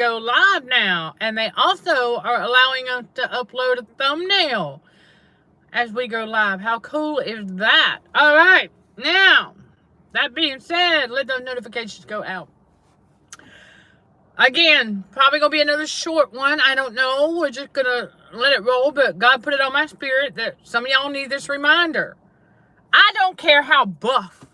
go live now. And they also are allowing us to upload a thumbnail as we go live. How cool is that? All right. Now, that being said, let those notifications go out. Again, probably going to be another short one. I don't know. We're just going to let it roll. But God put it on my spirit that some of y'all need this reminder. I don't care how buff.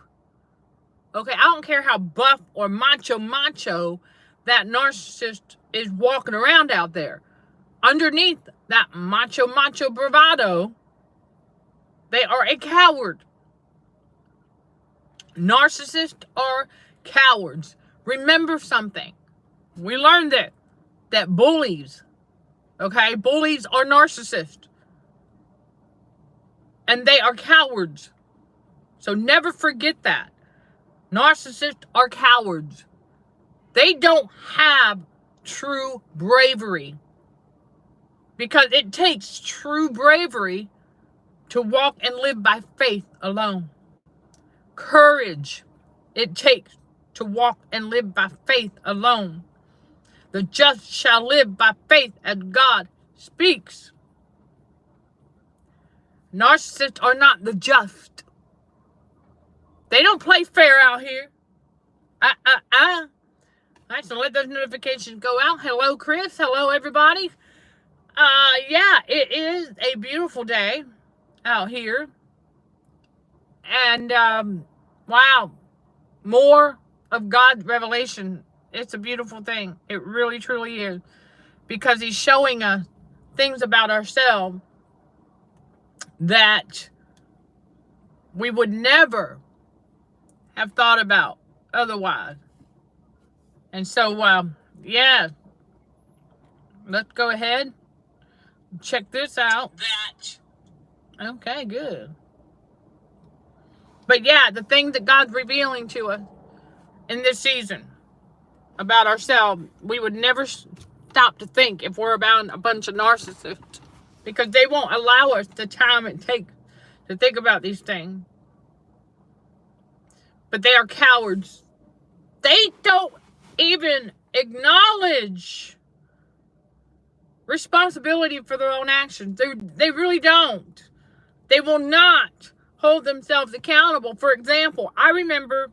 Okay, I don't care how buff or macho that narcissist is walking around out there. Underneath that macho bravado, they are a coward. Narcissists are cowards. Remember something. We learned that bullies, okay, bullies are narcissists. And they are cowards. So never forget that. Narcissists are cowards. They don't have true bravery. Because it takes true bravery to walk and live by faith alone. Courage it takes to walk and live by faith alone. The just shall live by faith as God speaks. Narcissists are not the just. They don't play fair out here. All right, so let those notifications go out. Hello, Chris. Hello, everybody. Yeah, it is a beautiful day out here. And, wow, more of God's revelation. It's a beautiful thing. It really, truly is. Because he's showing us things about ourselves that we would never have thought about otherwise. And so, yeah, let's go ahead and check this out. Okay, good. But yeah, the thing that God's revealing to us in this season about ourselves, we would never stop to think if we're about a bunch of narcissists, because they won't allow us the time it takes to think about these things. But they are cowards. They don't even acknowledge responsibility for their own actions. They really don't. They will not hold themselves accountable. For example, I remember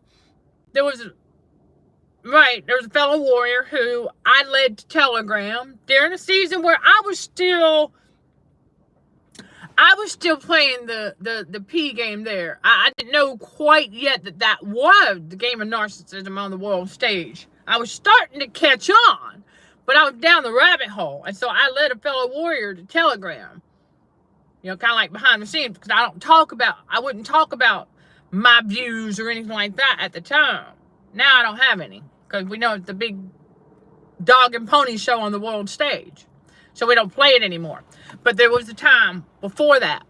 there was a fellow warrior who I led to Telegram during a season where I was still playing the P game there. I didn't know quite yet that was the game of narcissism on the world stage. I was starting to catch on, but I was down the rabbit hole. And so I led a fellow warrior to Telegram. You know, kind of like behind the scenes, because I wouldn't talk about my views or anything like that at the time. Now I don't have any, because we know it's the big dog and pony show on the world stage. So we don't play it anymore. But there was a time before that.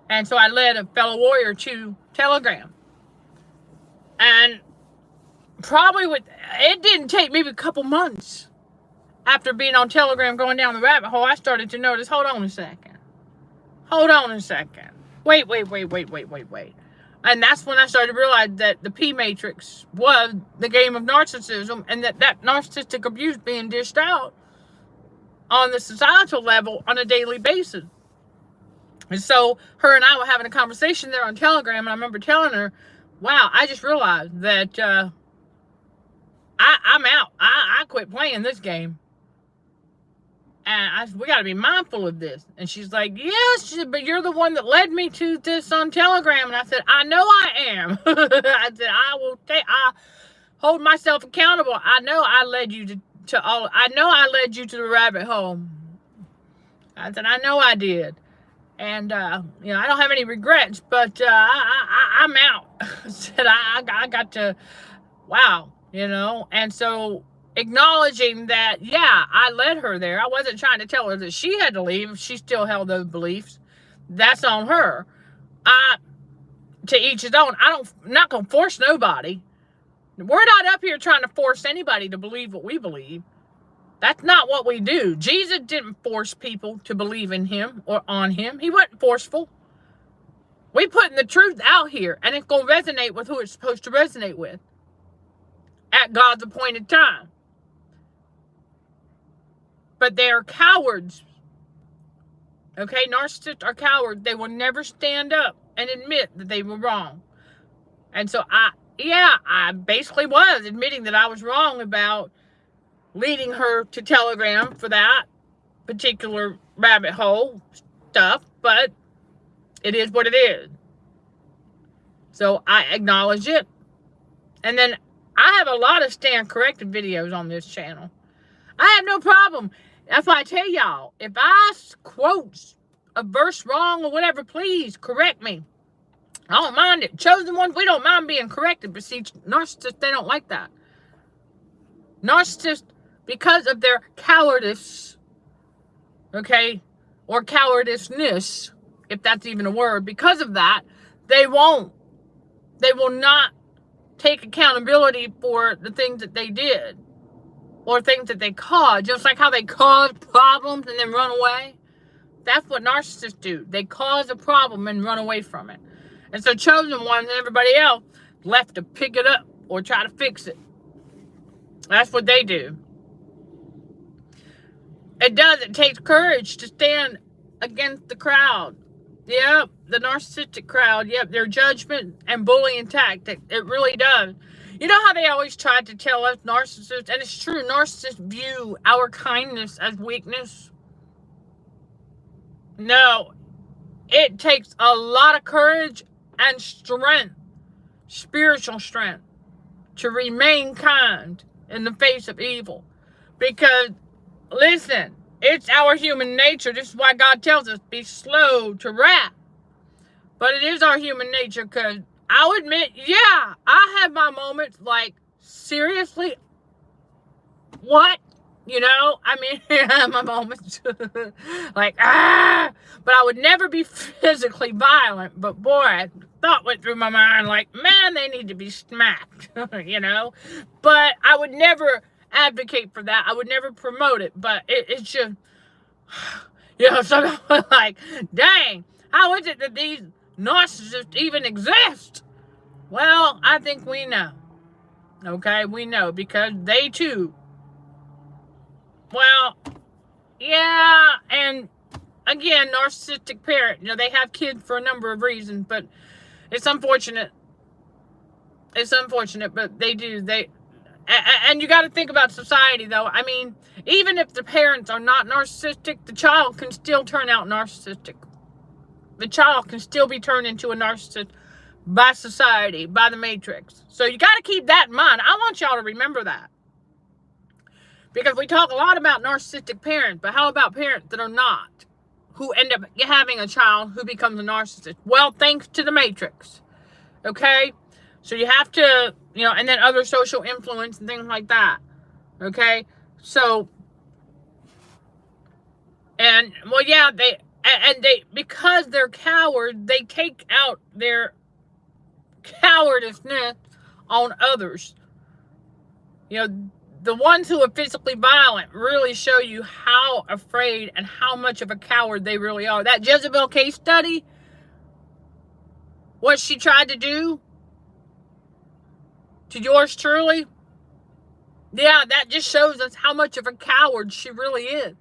And so I led a fellow warrior to Telegram. And it didn't take maybe a couple months after being on Telegram going down the rabbit hole, I started to notice, hold on a second. Wait. And that's when I started to realize that the P Matrix was the game of narcissism, and that narcissistic abuse being dished out on the societal level on a daily basis. And so her and I were having a conversation there on Telegram, and I remember telling her, wow, I just realized that I'm out. I quit playing this game. And I said, we got to be mindful of this. And she's like, yes, but you're the one that led me to this on Telegram. And I said, I know I am. I said, I hold myself accountable. I know I led you to the rabbit hole. I said, I know I did. And, I don't have any regrets, but I'm out. I said, I got to, wow, And so acknowledging that, yeah, I led her there. I wasn't trying to tell her that she had to leave. She still held those beliefs. That's on her. To each his own. I'm not going to force nobody. We're not up here trying to force anybody to believe what we believe. That's not what we do. Jesus didn't force people to believe in him or on him. He wasn't forceful. We putting the truth out here, and it's going to resonate with who it's supposed to resonate with at God's appointed time. but they are cowards. Okay, narcissists are cowards. They will never stand up and admit that they were wrong. And so I basically was admitting that I was wrong about leading her to Telegram for that particular rabbit hole stuff, but it is what it is. So I acknowledge it. And then I have a lot of stand corrected videos on this channel. I have no problem. That's why I tell y'all, if I quote a verse wrong or whatever, please correct me. I don't mind it. Chosen ones, we don't mind being corrected. But see, narcissists, they don't like that. Narcissists, because of their cowardice, okay, or cowardiceness, if that's even a word, because of that, they will not take accountability for the things that they did or things that they caused. Just like how they cause problems and then run away. That's what narcissists do. They cause a problem and run away from it. And so chosen ones and everybody else left to pick it up or try to fix it. That's what they do. It takes courage to stand against the crowd. Yep, the narcissistic crowd. Yep, their judgment and bullying tactic. It really does. You know how they always try to tell us narcissists, and it's true, narcissists view our kindness as weakness. No, it takes a lot of courage and strength, spiritual strength, to remain kind in the face of evil. Because, listen, it's our human nature. This is why God tells us, be slow to wrath. But it is our human nature, because I'll admit, yeah, I have my moments like, seriously, what? You know, I mean, I have my moments like, but I would never be physically violent. But boy, thought went through my mind like, man, they need to be smacked, you know. But I would never advocate for that. I would never promote it. But it's just, you know, so I was like, dang, how is it that these narcissists even exist? Well, I think we know. Okay, we know, because they too, well, yeah, and again, narcissistic parent, you know, they have kids for a number of reasons, but it's unfortunate. It's unfortunate, but they do. And you got to think about society, though. I mean, even if the parents are not narcissistic, the child can still turn out narcissistic. The child can still be turned into a narcissist by society, by the matrix. So you got to keep that in mind. I want y'all to remember that. Because we talk a lot about narcissistic parents, but how about parents that are not? Who end up having a child who becomes a narcissist? Well, thanks to the matrix. Okay? So you have to, you know, and then other social influence and things like that. Okay? So, and, well, yeah, they, because they're cowards, they take out their cowardice on others. You know, the ones who are physically violent really show you how afraid and how much of a coward they really are. That Jezebel case study, what she tried to do to yours truly, yeah, that just shows us how much of a coward she really is.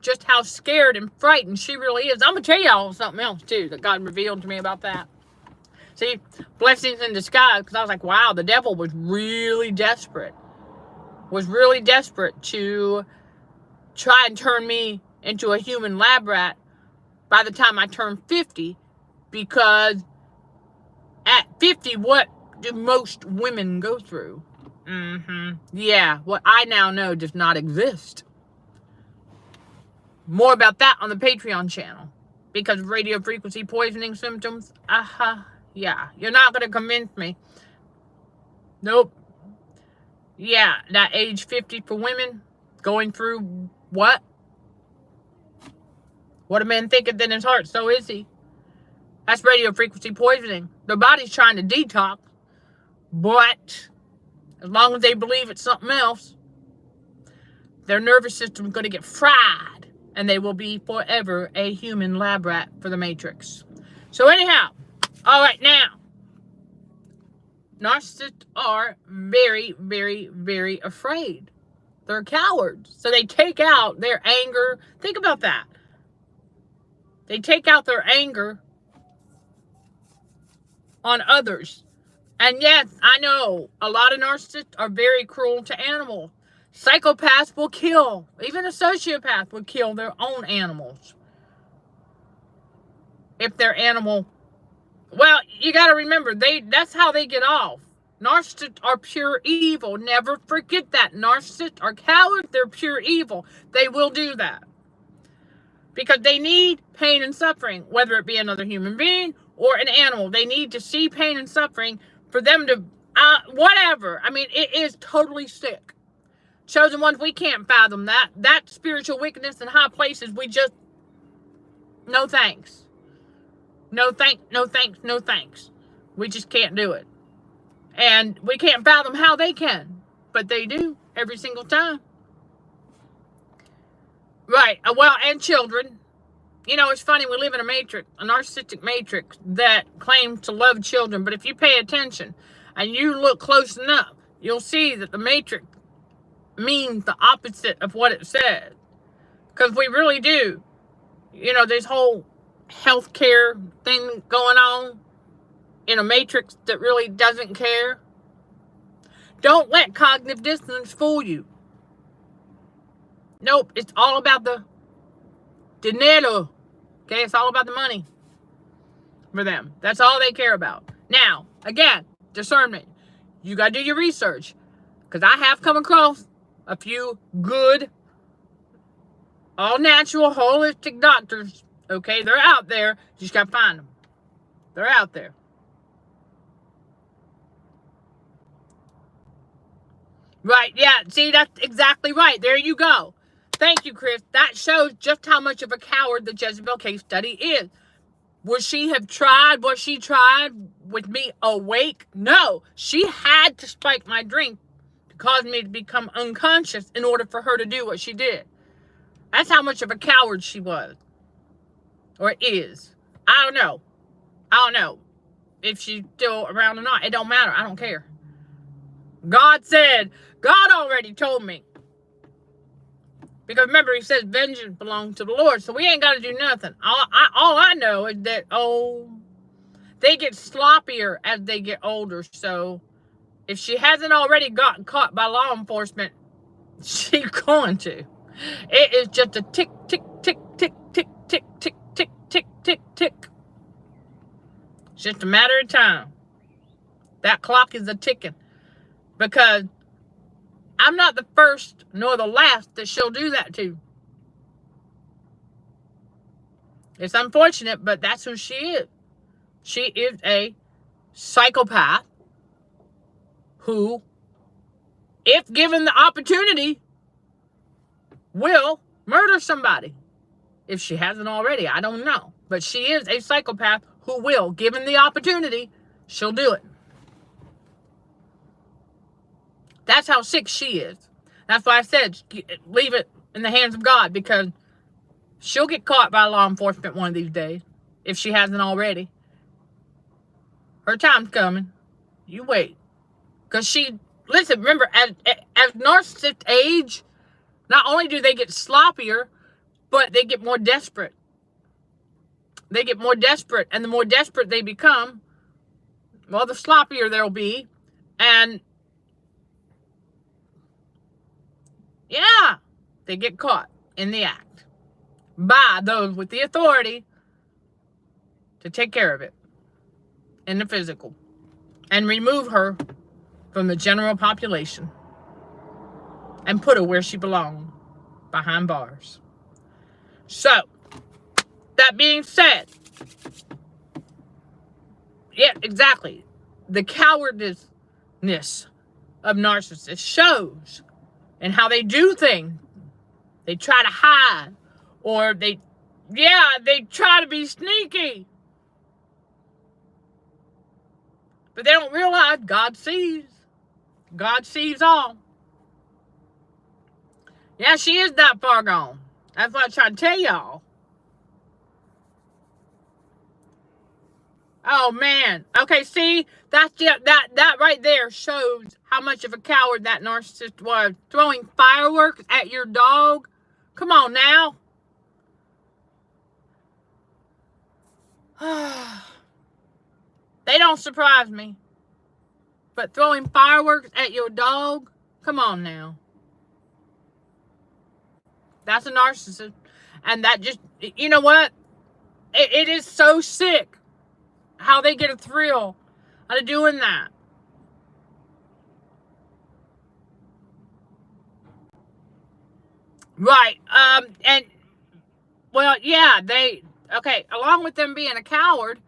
Just how scared and frightened she really is. I'm going to tell y'all something else, too, that God revealed to me about that. See, blessings in disguise, because I was like, wow, the devil was really desperate. Was really desperate to try and turn me into a human lab rat by the time I turned 50, because at 50, what do most women go through? Yeah, what I now know does not exist. More about that on the Patreon channel. Because radio frequency poisoning symptoms, yeah, you're not going to convince me. Nope. Yeah, that age 50 for women, going through what? What a man thinketh in his heart, so is he. That's radio frequency poisoning. Their body's trying to detox, but as long as they believe it's something else, their nervous system's going to get fried, and they will be forever a human lab rat for the Matrix. So anyhow, all right, now, narcissists are very, very, very afraid. They're cowards. So they take out their anger. Think about that. They take out their anger on others. And yes, I know a lot of narcissists are very cruel to animals. Psychopaths will kill. Even a sociopath will kill their own animals. If their animal... Well, you got to remember, that's how they get off. Narcissists are pure evil. Never forget that. Narcissists are cowards. They're pure evil. They will do that. Because they need pain and suffering, whether it be another human being or an animal. They need to see pain and suffering for them to, whatever. I mean, it is totally sick. Chosen ones, we can't fathom that. That spiritual wickedness in high places, we just, no thanks. No thanks, no thanks, no thanks. We just can't do it. And we can't fathom how they can. But they do every single time. Right. Well, and children. You know, it's funny. We live in a matrix, a narcissistic matrix that claims to love children. But if you pay attention and you look close enough, you'll see that the matrix means the opposite of what it says. Because we really do. You know, this whole healthcare thing going on in a matrix that really doesn't care. Don't let cognitive dissonance fool you. Nope, it's all about the dinero. Okay, it's all about the money for them. That's all they care about. Now, again, discernment. You got to do your research. Because I have come across a few good, all-natural, holistic doctors. Okay, they're out there. You just got to find them. They're out there. Right, yeah, see, that's exactly right. There you go. Thank you, Chris. That shows just how much of a coward the Jezebel case study is. Was she tried with me awake? No. She had to spike my drink to cause me to become unconscious in order for her to do what she did. That's how much of a coward she was. Or is. I don't know. I don't know if she's still around or not. It don't matter. I don't care. God already told me. Because remember, he says vengeance belongs to the Lord. So we ain't got to do nothing. All I know is that, they get sloppier as they get older. So if she hasn't already gotten caught by law enforcement, she's going to. It is just a tick, tick, tick, tick, tick, tick, tick, tick, tick, tick, tick. It's just a matter of time. That clock is a ticking. Because I'm not the first nor the last that she'll do that to. It's unfortunate, but that's who she is. She is a psychopath who, if given the opportunity, will murder somebody. If she hasn't already, I don't know. But she is a psychopath who will, given the opportunity, she'll do it. That's how sick she is. That's why I said, leave it in the hands of God, because she'll get caught by law enforcement one of these days, if she hasn't already. Her time's coming. You wait. Because listen, remember, as narcissists age, not only do they get sloppier, but they get more desperate. They get more desperate, and the more desperate they become, well, the sloppier they'll be, and yeah, they get caught in the act by those with the authority to take care of it in the physical and remove her from the general population and put her where she belongs, behind bars. So, that being said, yeah, exactly. The cowardness of narcissists shows in how they do things. They try to hide, or they try to be sneaky. But they don't realize God sees. God sees all. Yeah, she is that far gone. That's what I try to tell y'all. Oh, man. Okay, see? That right there shows how much of a coward that narcissist was. Throwing fireworks at your dog? Come on now. They don't surprise me. But throwing fireworks at your dog? Come on now. That's a narcissist. And that just, you know what? It is so sick how they get a thrill out of doing that. Right. And, well, yeah, okay, along with them being a coward,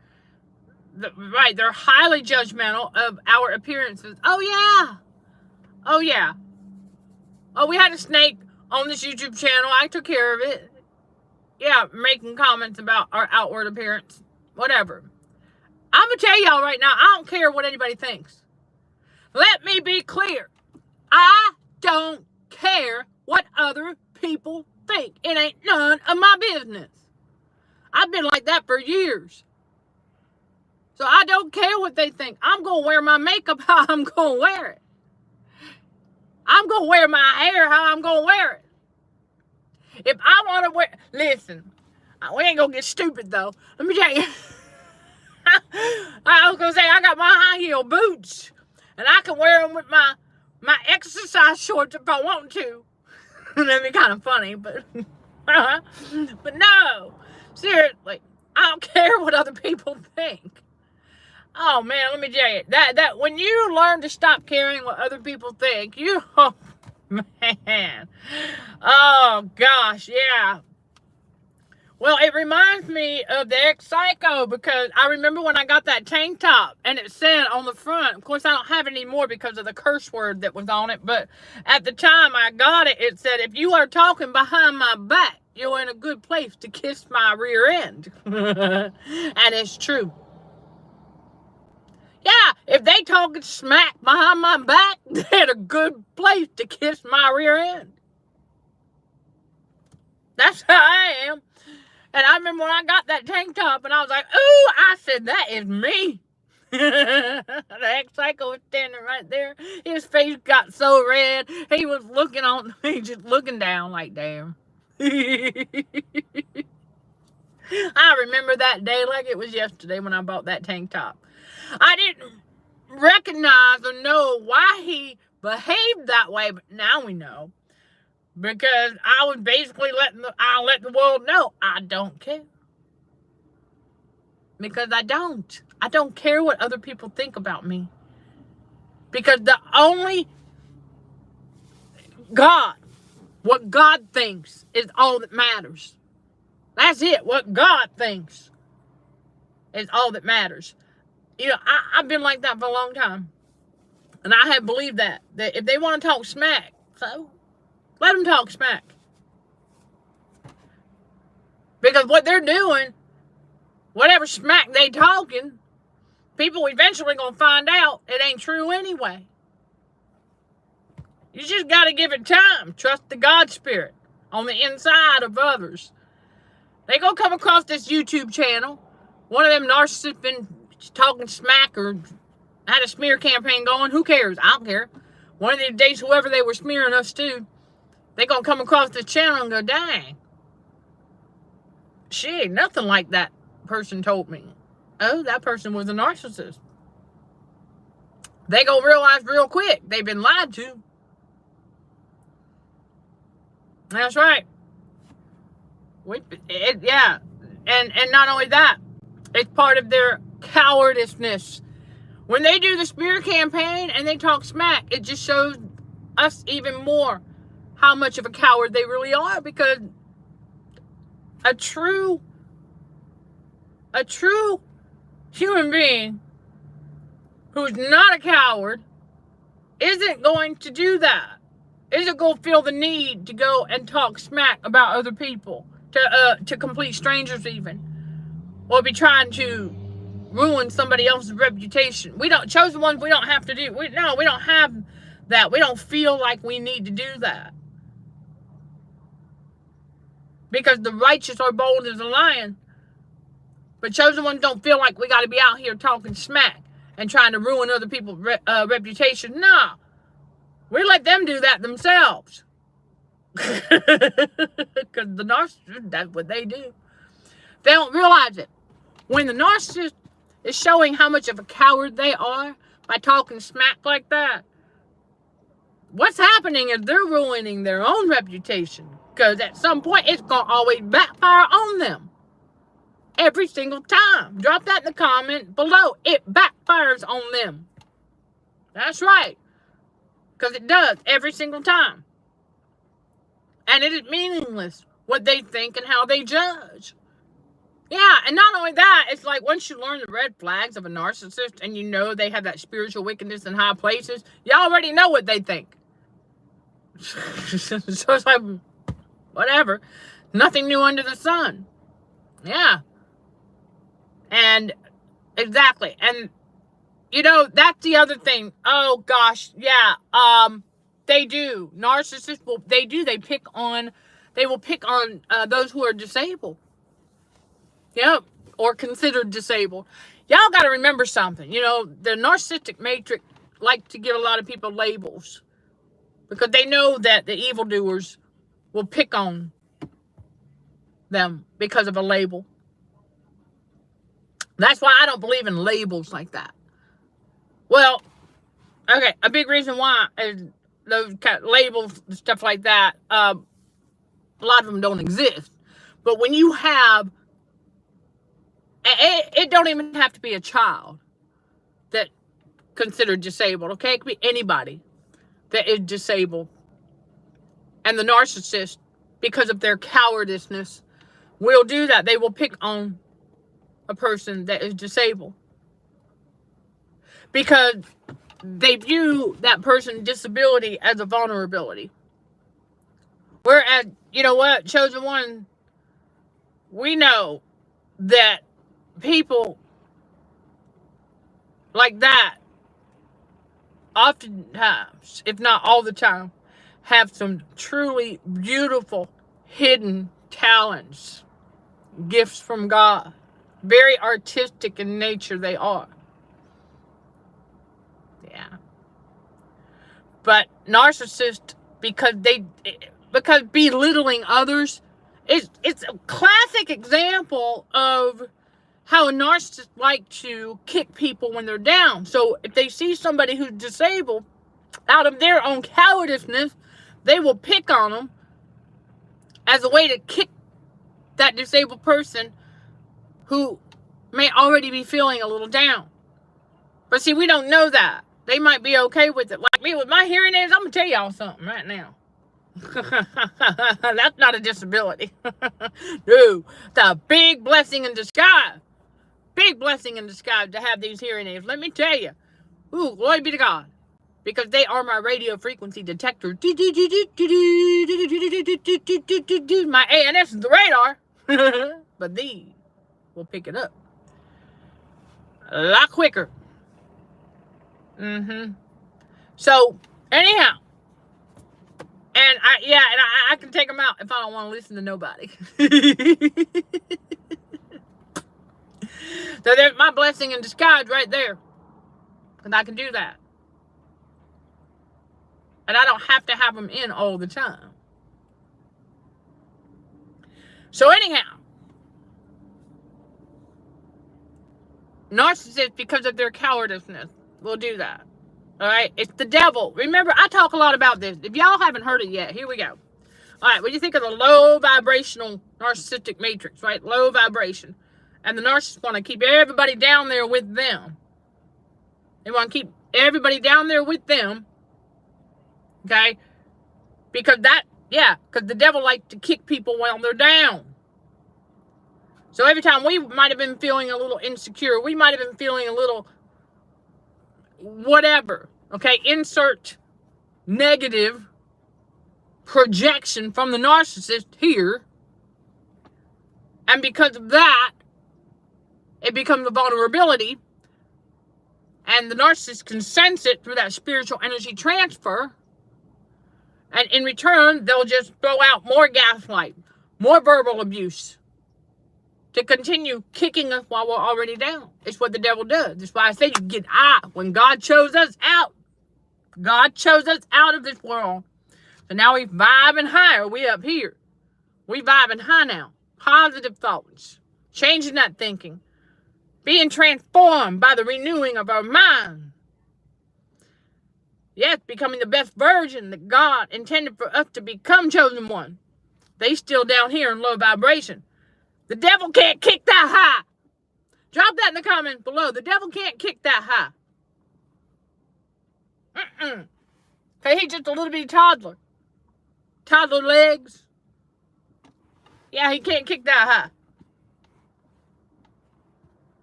right, they're highly judgmental of our appearances. Oh, yeah. Oh, yeah. Oh, we had a snake on this YouTube channel. I took care of it. Yeah, making comments about our outward appearance. Whatever. I'm going to tell y'all right now, I don't care what anybody thinks. Let me be clear. I don't care what other people think. It ain't none of my business. I've been like that for years. So I don't care what they think. I'm going to wear my makeup how I'm going to wear it. I'm going to wear my hair how I'm going to wear it. If I want to wear... Listen, we ain't going to get stupid, though. Let me tell you. I was going to say, I got my high heel boots. And I can wear them with my exercise shorts if I want to. That'd be kind of funny, but... but no. Seriously. I don't care what other people think. Oh, man, let me tell you. That when you learn to stop caring what other people think, you... Oh, man. Oh, gosh, yeah. Well, it reminds me of the ex-psycho because I remember when I got that tank top and it said on the front, of course I don't have it anymore because of the curse word that was on it, but at the time I got it, it said, if you are talking behind my back, you're in a good place to kiss my rear end. And it's true. Yeah, if they talking smack behind my back, they're in a good place to kiss my rear end. That's how I am. And I remember when I got that tank top and I was like, ooh, I said, that is me. The ex-psycho was standing right there. His face got so red. He was looking on me, just looking down like, damn. I remember that day like it was yesterday when I bought that tank top. I didn't recognize or know why he behaved that way, but now we know. Because I was basically let the world know I don't care. Because I don't. I don't care what other people think about me. Because the only God, what God thinks is all that matters. That's it. What God thinks is all that matters. You know, I've been like that for a long time. And I have believed that if they want to talk smack, so let them talk smack. Because what they're doing, whatever smack they talking, people eventually going to find out it ain't true anyway. You just got to give it time. Trust the God spirit on the inside of others. They going to come across this YouTube channel. One of them narcissists been talking smack or had a smear campaign going. Who cares? I don't care. One of these days, whoever they were smearing us to, they going to come across this channel and go, dang. She ain't nothing like that person told me. Oh, that person was a narcissist. They going to realize real quick they've been lied to. That's right. Yeah. And not only that, it's part of their cowardiceness. When they do the smear campaign and they talk smack, it just shows us even more how much of a coward they really are, because a true human being who's not a coward isn't going to do that. Isn't going to feel the need to go and talk smack about other people, to complete strangers even, or be trying to ruin somebody else's reputation. Chosen ones, we don't have to do. We don't have that. We don't feel like we need to do that. Because the righteous are bold as a lion. But chosen ones don't feel like we got to be out here talking smack and trying to ruin other people's reputation. Nah. We let them do that themselves. Because the narcissist, that's what they do. They don't realize it. When the narcissist is showing how much of a coward they are by talking smack like that, what's happening is they're ruining their own reputation. Because at some point, it's going to always backfire on them. Every single time. Drop that in the comment below. It backfires on them. That's right. Because it does every single time. And it is meaningless what they think and how they judge. Yeah, and not only that, it's like once you learn the red flags of a narcissist and you know they have that spiritual wickedness in high places, you already know what they think. So it's like, whatever. Nothing new under the sun. Yeah. And exactly. And you know, that's the other thing. Oh gosh, yeah. They do. Narcissists they will pick on those who are disabled. Yep. Or considered disabled. Y'all got to remember something. You know, the narcissistic matrix like to give a lot of people labels because they know that the evildoers will pick on them because of a label. That's why I don't believe in labels like that. Well, okay, a big reason why is those kind of labels and stuff like that, a lot of them don't exist. But when you have, it don't even have to be a child that considered disabled, okay? It could be anybody that is disabled. And the narcissist, because of their cowardice, will do that. They will pick on a person that is disabled. Because they view that person's disability as a vulnerability. Whereas, you know what, chosen one, we know that people like that oftentimes, if not all the time, have some truly beautiful hidden talents, gifts from God. Very artistic in nature they are. Yeah. But narcissists, because belittling others, it's a classic example of how a narcissist like to kick people when they're down. So if they see somebody who's disabled, out of their own cowardice, they will pick on them as a way to kick that disabled person who may already be feeling a little down. But see, we don't know that. They might be okay with it. Like me with my hearing aids, I'm going to tell y'all something right now. That's not a disability. No, it's a big blessing in disguise. Big blessing in disguise to have these hearing aids. Let me tell you. Ooh, glory be to God. Because they are my radio frequency detector. My ANS is the radar. But these will pick it up a lot quicker. So, anyhow. And I can take them out if I don't want to listen to nobody. So there's my blessing in disguise right there. And I can do that. And I don't have to have them in all the time. So anyhow. Narcissists, because of their cowardice, will do that. Alright? It's the devil. Remember, I talk a lot about this. If y'all haven't heard it yet, here we go. Alright, what do you think of the low vibrational narcissistic matrix, right? Low vibration. And the narcissists want to keep everybody down there with them. They want to keep everybody down there with them. Okay? Because because the devil likes to kick people while they're down. So every time we might have been feeling a little insecure, we might have been feeling a little whatever. Okay? Insert negative projection from the narcissist here. And because of that, it becomes a vulnerability. And the narcissist can sense it through that spiritual energy transfer. And in return, they'll just throw out more gaslight, more verbal abuse. to continue kicking us while we're already down. It's what the devil does. That's why I say you get high. When God chose us out, God chose us out of this world. So now we vibing higher. We up here. We vibing high now. Positive thoughts. Changing that thinking. Being transformed by the renewing of our mind. Yes, becoming the best version that God intended for us to become, chosen one. They still down here in low vibration. The devil can't kick that high. Drop that in the comments below. The devil can't kick that high. Okay, he's just a little bitty toddler. Toddler legs. Yeah, he can't kick that high.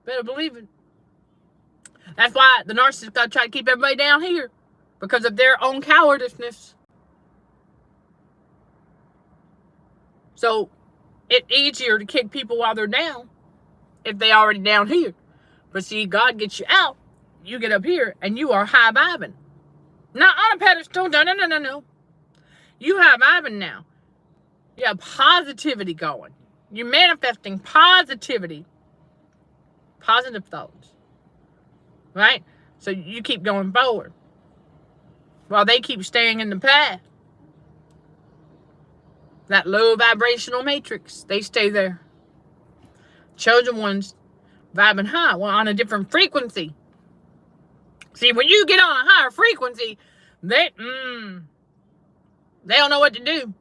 Better believe it. That's why the narcissist got to try to keep everybody down here. Because of their own cowardice. So, it's easier to kick people while they're down. If they already down here. But see, God gets you out. You get up here. And you are high vibing. Not on a pedestal. No. You high vibing now. You have positivity going. You're manifesting positivity. Positive thoughts. Right? So you keep going forward. While they keep staying in the past. That low vibrational matrix. They stay there. Chosen ones vibing high. Well, on a different frequency. See, when you get on a higher frequency, they don't know what to do.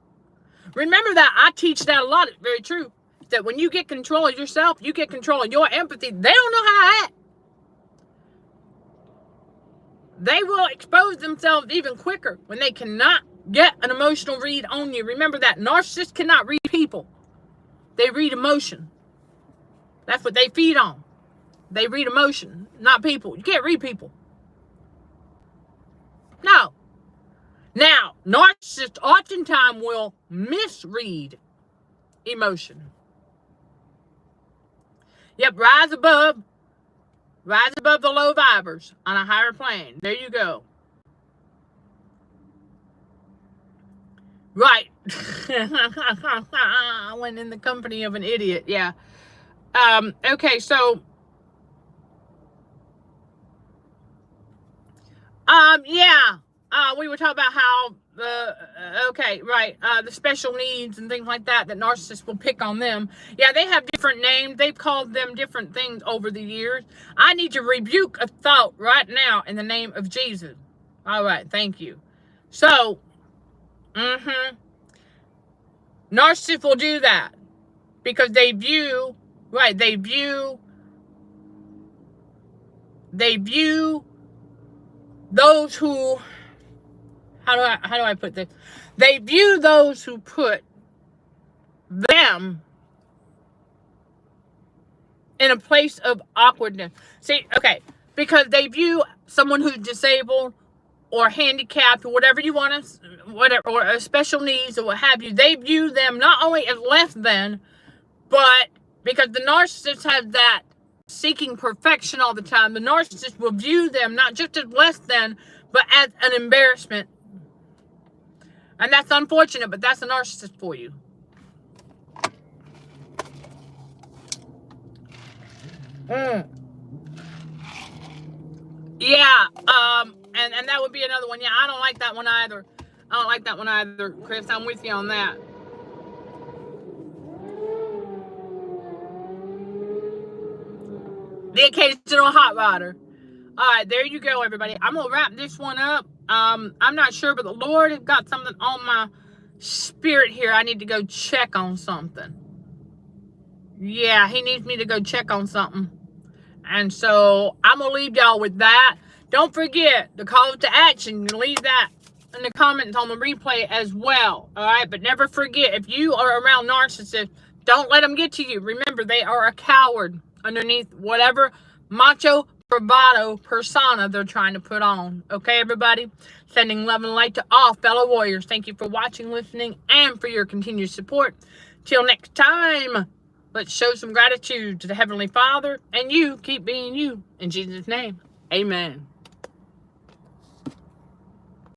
Remember that. I teach that a lot. It's very true. That when you get control of yourself, you get control of your empathy, they don't know how to act. They will expose themselves even quicker when they cannot get an emotional read on you. Remember that. Narcissists cannot read people. They read emotion. That's what they feed on. They read emotion, not people. You can't read people. No. Now, narcissists oftentimes will misread emotion. Yep, rise above the low vibers on a higher plane. There you go. Right. I went in the company of an idiot. Yeah. Okay, so. Yeah. We were talking about how, the special needs and things like that narcissists will pick on them. Yeah, they have different names. They've called them different things over the years. I need to rebuke a thought right now in the name of Jesus. All right, thank you. So, narcissists will do that because they view those who, how do I put this? They view those who put them in a place of awkwardness. See, okay, because they view someone who's disabled or handicapped or whatever you want to, whatever, or special needs or what have you, they view them not only as less than, but because the narcissist has that seeking perfection all the time, the narcissist will view them not just as less than, but as an embarrassment. And that's unfortunate, but that's a narcissist for you. Yeah, and that would be another one. Yeah, I don't like that one either. Chris. I'm with you on that. The occasional hot rodder. All right, there you go, everybody. I'm going to wrap this one up. I'm not sure, but the Lord has got something on my spirit here. I need to go check on something. Yeah, he needs me to go check on something. And so I'm going to leave y'all with that. Don't forget the call to action. You can leave that in the comments on the replay as well. All right, but never forget, if you are around narcissists, don't let them get to you. Remember, they are a coward underneath whatever macho bravado persona they're trying to put on. Okay, everybody? Sending love and light to all fellow warriors. Thank you for watching, listening, and for your continued support. Till next time, let's show some gratitude to the Heavenly Father, and you keep being you. In Jesus' name, amen.